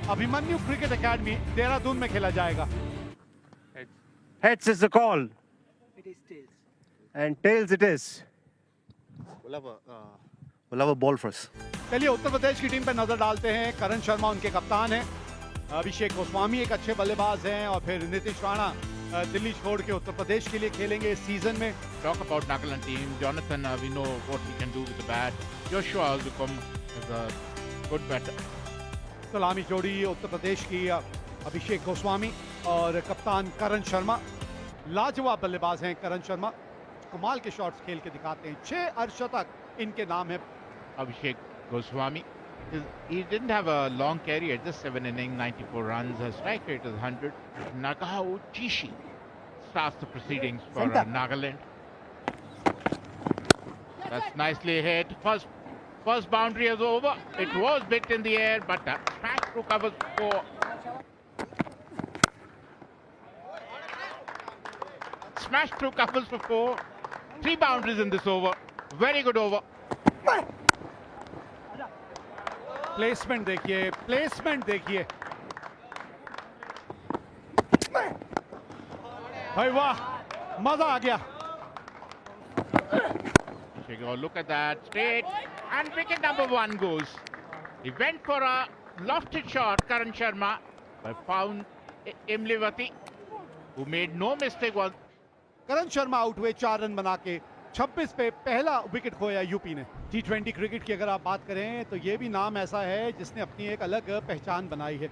Abhimanyu cricket academy Dehradun में खेला जाएगा। Heads is the call. It is tails. And tails it is. We'll have a ball for us. चलिए उत्तर प्रदेश की team पर नजर डालते हैं। करण शर्मा उनके कप्तान हैं, अभिषेक गोस्वामी एक अच्छे बल्लेबाज हैं, और फिर नीतीश राणा दिल्ली छोड़ के उत्तर प्रदेश के लिए खेलेंगे इस सीजन में। Talk about Nagaland team. Jonathan, we know what he can do with the bat. Joshua also come as a good batter. सलामी जोड़ी उत्तर प्रदेश की अभिषेक गोस्वामी और कप्तान करण शर्मा। लाजवाब बल्लेबाज हैं करण शर्मा, कमाल के शॉट्स खेल के दिखाते हैं। 6 अर्धशतक इनके नाम है। Abhishek Goswami. He didn't have a long career, just 7 innings, 94 runs. Her strike rate is 100. Nagao Chishi starts the proceedings for Nagaland. That's nicely hit. First boundary is over. It was bit in the air, but smash through covers for. Smash through covers for 4. 3 boundaries in this over. Very good over. Placement देखिए, placement देखिए, भाई वाह, मजा आ गया। Look at that, straight, and wicket number 1 goes. He went for a lofted shot, Karan Sharma, but found Imlivati, who made no mistake. Karan Sharma out हुए 4 run बना के। 26 पे पहला विकेट खोया यूपी ने। T20 क्रिकेट की अगर आप बात करें तो ये भी नाम ऐसा है जिसने अपनी एक अलग पहचान बनाई है।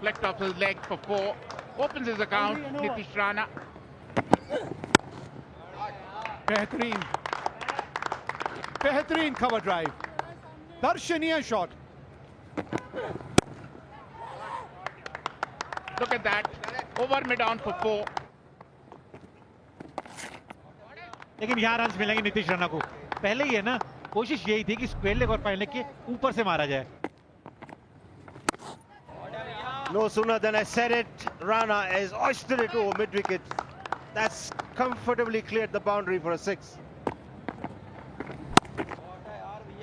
Flicked off his leg for 4, opens his account. Nitish Rana. बेहतरीन बेहतरीन कवर ड्राइव, दर्शनीय shot. Look at that, over mid on for 4. लेकिन यहाँ रन मिलेंगे नीतीश राणा को। पहले ही है ना, कोशिश यही थी कि स्क्वायर लेग और फाइन लेग के ऊपर से मारा जाए। No sooner than I said it, Rana has oystered it over mid wicket. That's comfortably cleared the boundary for a 6.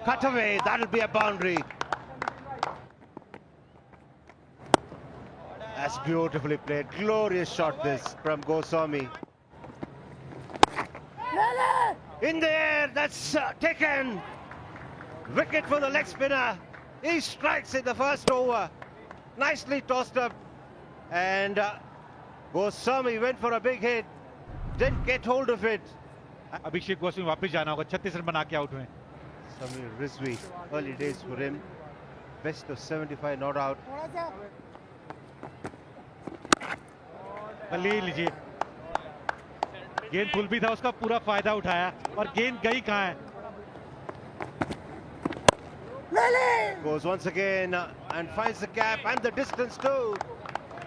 Cut away, that'll be a boundary. That's beautifully played. Glorious shot this from Goswami. In the air, that's taken. Wicket for the leg spinner. He strikes in the first over. Nicely tossed up. And Goswami went for a big hit. Didn't get hold of it. अभिषेक गोस्वामी वापस जाना होगा, 36 run बना के out हुए। Samir Rizvi, early days for him. Best of 75 not out. ले लीजिए, गेंद full भी था, उसका पूरा फायदा उठाया, और गेंद गई कहाँ है। Goes once again and finds the gap and the distance too.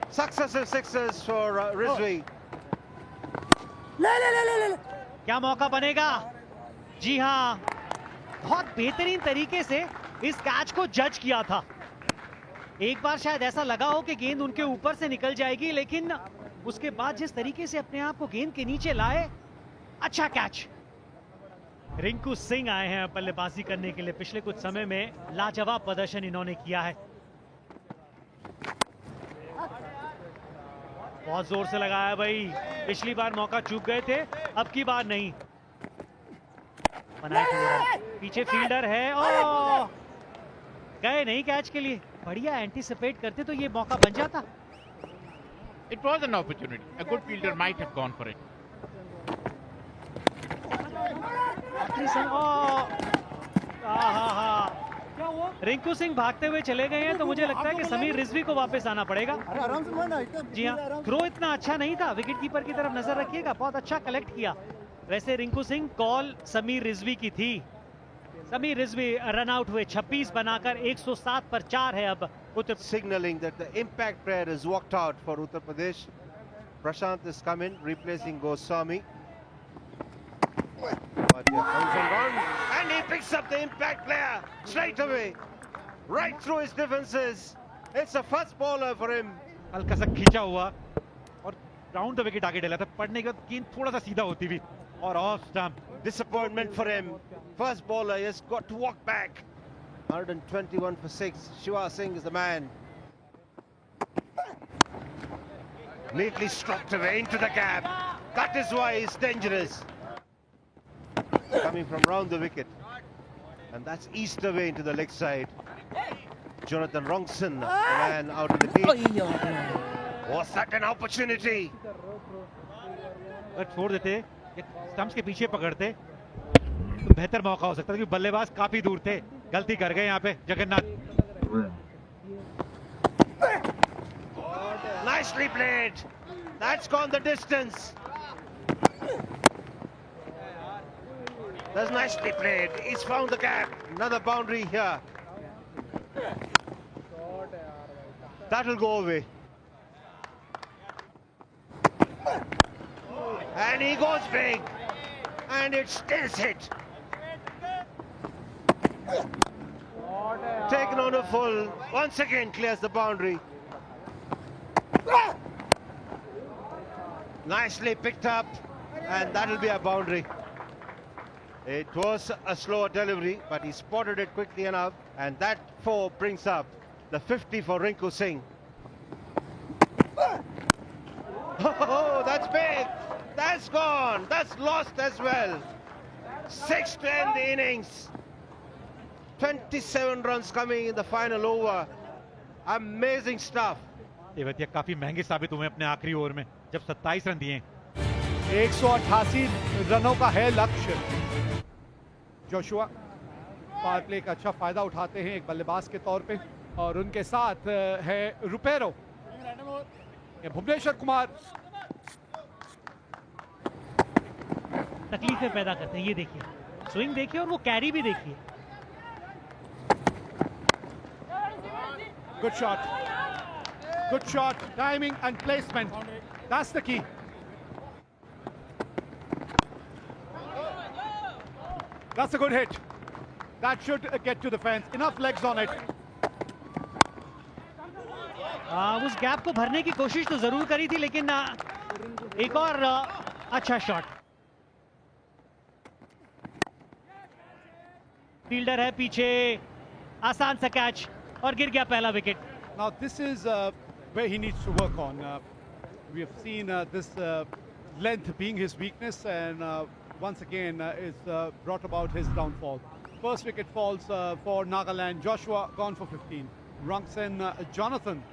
Successive sixes for Rizvi. क्या मौका बनेगा? जी हाँ, बहुत बेहतरीन तरीके से इस कैच को जज किया था। एक बार शायद ऐसा लगा हो कि गेंद उनके ऊपर से निकल जाएगी, लेकिन उसके बाद जिस तरीके से अपने आप को गेंद के नीचे लाए, अच्छा कैच। रिंकू सिंह आए हैं बल्लेबाजी करने के लिए। पिछले कुछ समय में लाजवाब प्रदर्शन इन्होंने किया है। बहुत जोर से लगाया भाई, पिछली बार मौका चूक गए थे, अब की बार नहीं। पीछे फील्डर है, ओ गए नहीं कैच के लिए। बढ़िया एंटीसिपेट करते तो ये मौका बन जाता। It was an opportunity. A good fielder might have gone for it. Rinku Singh भागते हुए चले गए हैं, तो मुझे लगता है कि समीर रिजवी को वापस आना पड़ेगा। जी हाँ, थ्रो इतना अच्छा नहीं था, विकेट कीपर की तरफ नजर रखिएगा, बहुत अच्छा कलेक्ट किया। वैसे रिंकू सिंह कॉल समीर रिजवी की थी। समीर रिजवी रन आउट हुए, 26 बनाकर 107 पर 4 है अब। Signaling that the impact player has walked out for Uttar Pradesh. Prashant has come in, replacing Goswami. But here comes a run, and he picks up the impact player straight away, right through his defenses. It's a first bowler for him. हल्का सा खींचा हुआ और round the wicket आगे डाला था। पड़ने के बाद गेंद थोड़ा सा सीधा होती भी, और off stump. Disappointment for him. First bowler has got to walk back. 121 for 6. Shiva Singh is the man. Neatly struck away into the gap. That is why he's dangerous. Coming from round the wicket. And that's east away into the leg side. Jonathan Rongson, the man out in the deep. Was that an opportunity? अगर छोड़ देते, stumps के पीछे पकड़ते तो बेहतर मौका हो सकता था, क्योंकि बल्लेबाज काफी दूर थे. गलती कर गए यहाँ पे Jagannath. Nicely played. That's gone the distance. That's nicely played. He's found the gap. Another boundary here. That'll go away. And he goes big. And it stays hit. Taken on a full. Once again clears the boundary. Nicely picked up. And that'll be a boundary. It was a slower delivery, but he spotted it quickly enough. And that 4 brings up the 50 for Rinku Singh. Oh, that's big. That's gone. That's lost as well. 6 to end the innings. 27 runs coming in the final over. Amazing stuff. Tewatia काफी महंगे साबित हुए अपने आखिरी over में, जब 27 run दिए. 188 रनों का है लक्ष्य. जोशुआ पावर प्ले का अच्छा फायदा उठाते हैं एक बल्लेबाज के तौर पे, और उनके साथ है रुपेरो. भुवनेश्वर कुमार तकलीफें पैदा करते हैं. ये देखिए, स्विंग देखिए और वो कैरी भी देखिए. Good shot. Good shot. Timing and placement. That's the key. That's a good hit. That should get to the fence. Enough legs on it. उस गैप को भरने की कोशिश तो जरूर करी थी, लेकिन एक और अच्छा शॉट. फील्डर है पीछे, आसान सा कैच और गिर गया पहला wicket. Now this is where he needs to work on. We have seen this length being his weakness, and once again it's brought about his downfall. First wicket falls for Nagaland. Joshua gone for 15. Rungsen, Jonathan.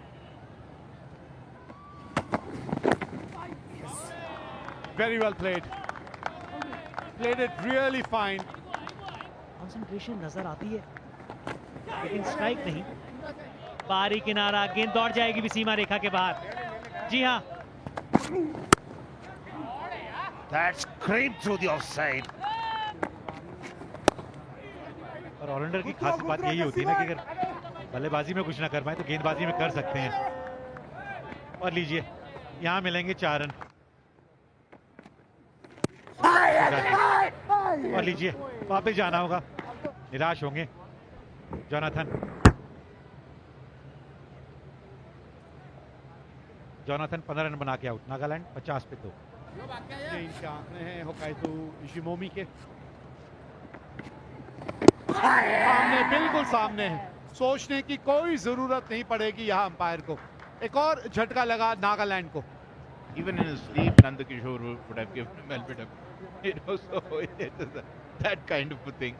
Very well played. Played it really fine. Concentration नजर आती है, लेकिन strike नहीं. बाहरी किनारा, गेंद दौड़ जाएगी भी सीमा रेखा के बाहर. जी हाँ, That's creeped through the offside. और ऑलराउंडर की खास बात यही होती है ना कि अगर बल्लेबाजी में कुछ ना कर पाए तो गेंदबाजी में कर सकते हैं. और लीजिए, यहाँ मिलेंगे 4 रन. और लीजिए, वापस जाना होगा. निराश होंगे जोनाथन. जोनाथन 15 रन बना के आउट. नागालैंड 50 पे 2. ये इनके आंकड़े हैं होकाइतो शिमोमी के सामने, बिल्कुल सामने है. सोचने की कोई जरूरत नहीं पड़ेगी यहाँ अंपायर को. एक और झटका लगा नागालैंड को. Even in his sleep, Nandakishore would have given him a bit of, so it is that kind of a thing.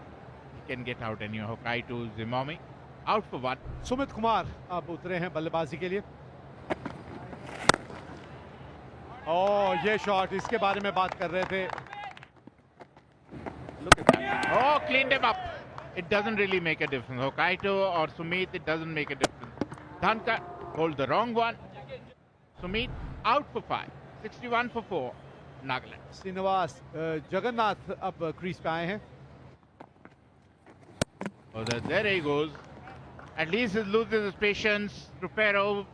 He can get out anyhow. Hokaito Zimomi out for 1. Sumit Kumar अब उतरे हैं बल्लेबाजी के लिए. ये शॉट, इसके बारे में बात कर रहे थे. Look at that. Oh, cleaned him up. It doesn't really make a difference. Hokaito or Sumit, it doesn't make a difference. Dhanka hold the wrong one. Sumit out for 5. 61 for 4. Nagaland. Srinivas Jagannath अब crease पे आए हैं. Oh, there he goes. At least he loses his patience. Rupero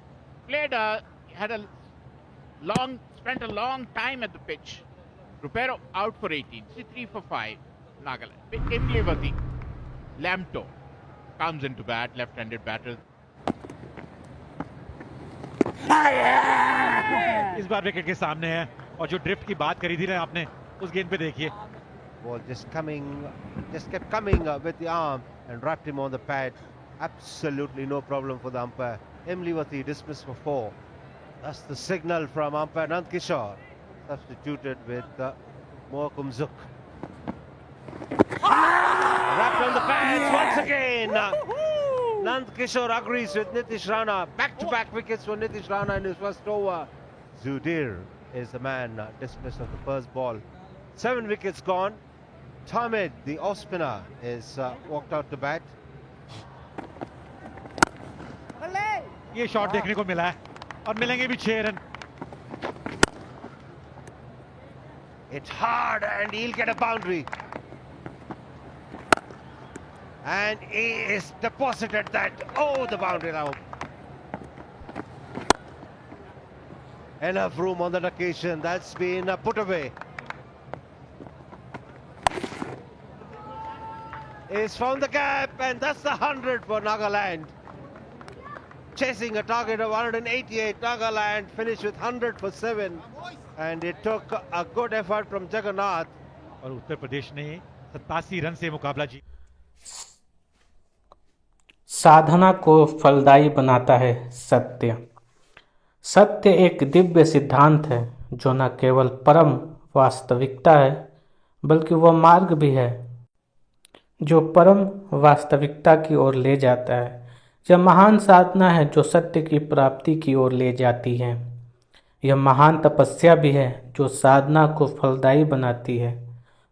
spent a long time at the pitch. Rupero out for 18. 63 for 5. Nagaland. Imlivati. Lamto comes into bat. Left-handed batter. इस बार wicket के सामने है. और जो drift की बात करी थी ना आपने, उस गेंद पे देखिए, Ball just kept coming with the arm and wrapped him on the pad. Absolutely no problem for the umpire. Imlivati dismissed for 4. That's the signal from umpire Nandkishore, substituted with Mohakum Zuk. Wrapped on the pads once again. Nandkishore agrees with Nitish Rana. Back-to-back wickets for Nitish Rana in his first over. Zudir is the man dismissed of the first ball. 7 wickets gone. Tamid, the off-spinner, is walked out to bat. ये shot देखने को मिला है और मिलेंगे भी 6 run. It's hard and he'll get a boundary. And he is deposited that. Oh, the boundary now. Enough room on that occasion. That's been put away. He's found the gap, and that's the 100 for Nagaland. Chasing a target of 188, Nagaland finished with 100 for 7. And it took a good effort from Jagannath. और उत्तर प्रदेश ने 87 run से मुकाबला जीता. साधना को फलदायी बनाता है सत्य. सत्य एक दिव्य सिद्धांत है जो न केवल परम वास्तविकता है बल्कि वह मार्ग भी है जो परम वास्तविकता की ओर ले जाता है. यह महान साधना है जो सत्य की प्राप्ति की ओर ले जाती है. यह महान तपस्या भी है जो साधना को फलदायी बनाती है,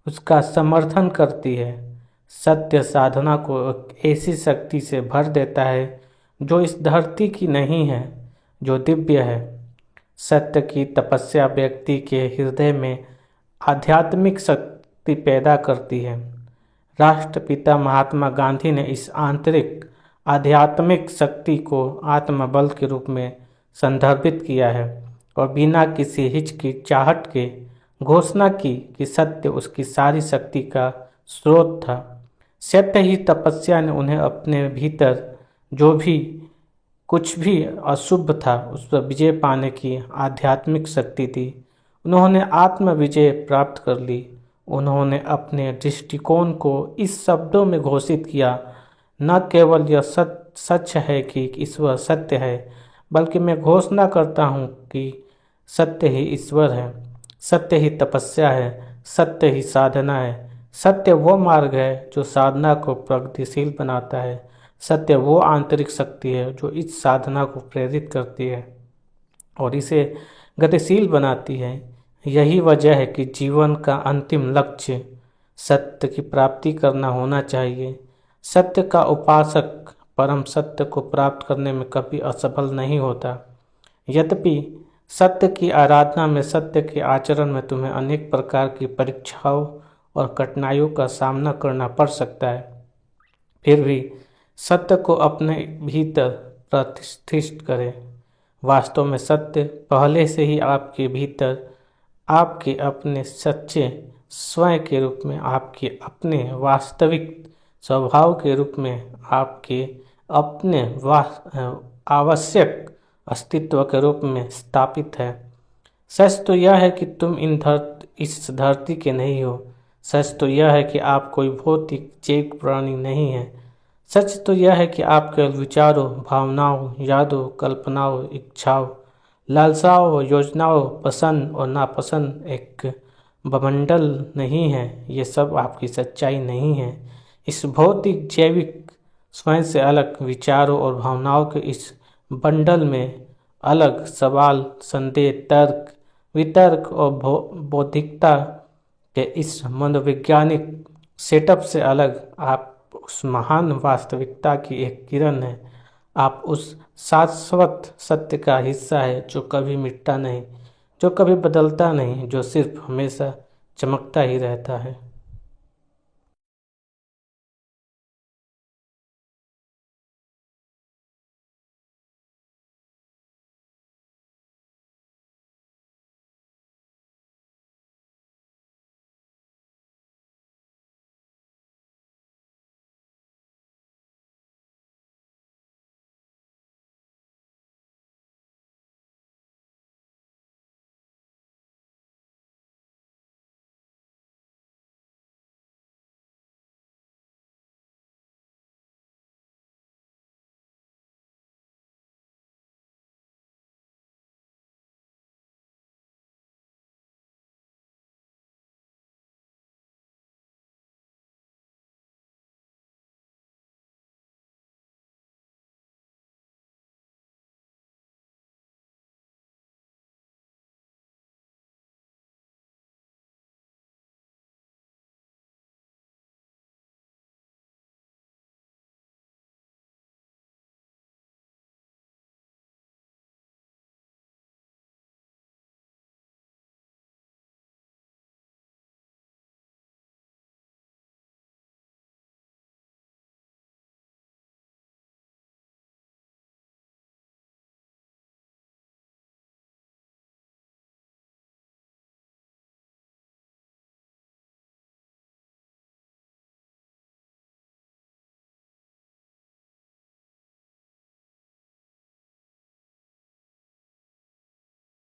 उसका समर्थन करती है. सत्य साधना को एक ऐसी शक्ति से भर देता है जो इस धरती की नहीं है, जो दिव्य है. सत्य की तपस्या व्यक्ति के हृदय में आध्यात्मिक शक्ति पैदा करती है. राष्ट्रपिता महात्मा गांधी ने इस आंतरिक आध्यात्मिक शक्ति को आत्मबल के रूप में संदर्भित किया है और बिना किसी हिचकिचाहट के घोषणा की कि सत्य उसकी सारी शक्ति का स्रोत था. सत्य ही तपस्या ने उन्हें अपने भीतर जो भी कुछ भी अशुभ था उस पर विजय पाने की आध्यात्मिक शक्ति दी. उन्होंने आत्म विजय प्राप्त कर ली. उन्होंने अपने दृष्टिकोण को इस शब्दों में घोषित किया, न केवल यह सच है कि ईश्वर सत्य है, बल्कि मैं घोषणा करता हूँ कि सत्य ही ईश्वर है, सत्य ही तपस्या है, सत्य ही साधना है. सत्य वो मार्ग है जो साधना को प्रगतिशील बनाता है. सत्य वो आंतरिक शक्ति है जो इस साधना को प्रेरित करती है और इसे गतिशील बनाती है. यही वजह है कि जीवन का अंतिम लक्ष्य सत्य की प्राप्ति करना होना चाहिए. सत्य का उपासक परम सत्य को प्राप्त करने में कभी असफल नहीं होता. यद्यपि सत्य की आराधना में, सत्य के आचरण में तुम्हें अनेक प्रकार की परीक्षाओं और कठिनाइयों का सामना करना पड़ सकता है, फिर भी सत्य को अपने भीतर प्रतिष्ठित करें. वास्तव में सत्य पहले से ही आपके भीतर, आपके अपने सच्चे स्वयं के रूप में, आपके अपने वास्तविक स्वभाव के रूप में, आपके अपने आवश्यक अस्तित्व के रूप में स्थापित है. सच तो यह है कि तुम इस धरती के नहीं हो. सच तो यह है कि आप कोई भौतिक जैविक प्राणी नहीं हैं. सच तो यह है कि आप केवल विचारों, भावनाओं, यादों, कल्पनाओं, इच्छाओं, लालसाओं, योजनाओं, पसंद और नापसंद एक बमंडल नहीं है. ये सब आपकी सच्चाई नहीं है. इस भौतिक जैविक स्वयं से अलग विचारों और भावनाओं के इस बंडल में अलग सवाल, संदेह, तर्क, वितर्क और बौद्धिकता के इस मनोवैज्ञानिक सेटअप से अलग आप उस महान वास्तविकता की एक किरण है. आप उस शाश्वत सत्य का हिस्सा है जो कभी मिटता नहीं, जो कभी बदलता नहीं, जो सिर्फ हमेशा चमकता ही रहता है.